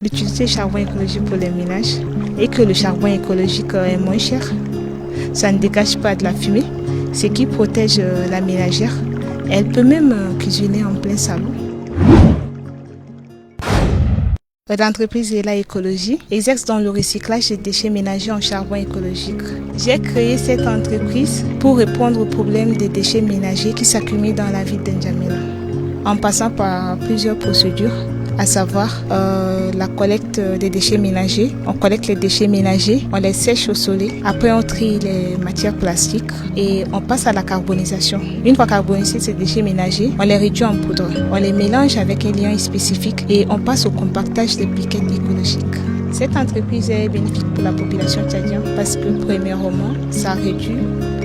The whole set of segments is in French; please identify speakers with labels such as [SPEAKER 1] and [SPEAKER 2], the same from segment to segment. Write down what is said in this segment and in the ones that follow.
[SPEAKER 1] D'utiliser charbon écologique pour les ménages et que le charbon écologique est moins cher. Ça ne dégage pas de la fumée, ce qui protège la ménagère. Elle peut même cuisiner en plein salon. L'entreprise Ela Écologie exerce dans le recyclage des déchets ménagers en charbon écologique. J'ai créé cette entreprise pour répondre aux problèmes des déchets ménagers qui s'accumulent dans la ville d'Njamena, en passant par plusieurs procédures, à savoir la collecte des déchets ménagers. On collecte les déchets ménagers, on les sèche au soleil, après on trie les matières plastiques et on passe à la carbonisation. Une fois carbonisés ces déchets ménagers, on les réduit en poudre, on les mélange avec un liant spécifique et on passe au compactage des briquettes écologiques. Cette entreprise est bénéfique pour la population tchadienne parce que premièrement, ça réduit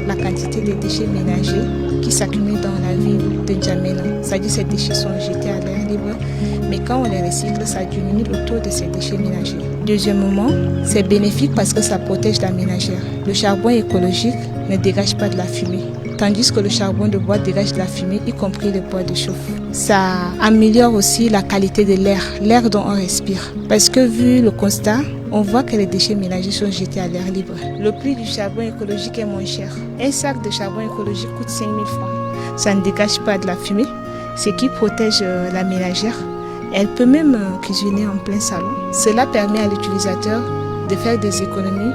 [SPEAKER 1] la quantité de déchets ménagers qui s'accumulent dans la ville de N'Djamena. C'est-à-dire que ces déchets sont jetés à l'air libre, mais quand on les recycle, ça diminue le taux de ces déchets ménagers. Deuxièmement, c'est bénéfique parce que ça protège la ménagère. Le charbon écologique ne dégage pas de la fumée, tandis que le charbon de bois dégage de la fumée, y compris le bois de chauffe. Ça améliore aussi la qualité de l'air dont on respire. Parce que vu le constat, on voit que les déchets ménagers sont jetés à l'air libre. Le prix du charbon écologique est moins cher. Un sac de charbon écologique coûte 5 000 francs. Ça ne dégage pas de la fumée, ce qui protège la ménagère. Elle peut même cuisiner en plein salon. Cela permet à l'utilisateur de faire des économies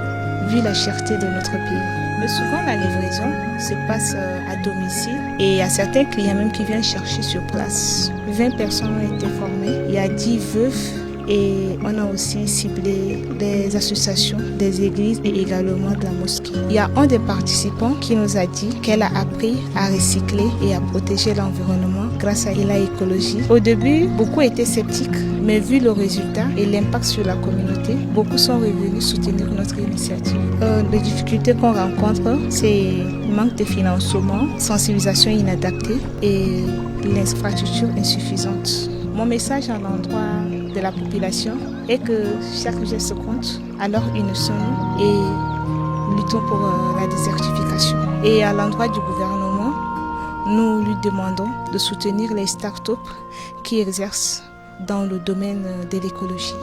[SPEAKER 1] vu la cherté de notre pays. Mais souvent, la livraison se passe à domicile et il y a certains clients même qui viennent chercher sur place. 20 personnes ont été formées. Il y a 10 veuves et on a aussi ciblé des associations, des églises et également de la mosquée. Il y a un des participants qui nous a dit qu'elle a appris à recycler et à protéger l'environnement grâce à Ela Écologie. Au début, beaucoup étaient sceptiques, mais vu le résultat et l'impact sur la communauté, beaucoup sont revenus soutenir notre initiative. Les difficultés qu'on rencontre, c'est le manque de financement, sensibilisation inadaptée et l'infrastructure insuffisante. Mon message à l'endroit de la population est que chaque geste compte, alors unissons-nous et luttons pour la désertification. Et à l'endroit du gouvernement, nous lui demandons de soutenir les start-up qui exercent dans le domaine de l'écologie.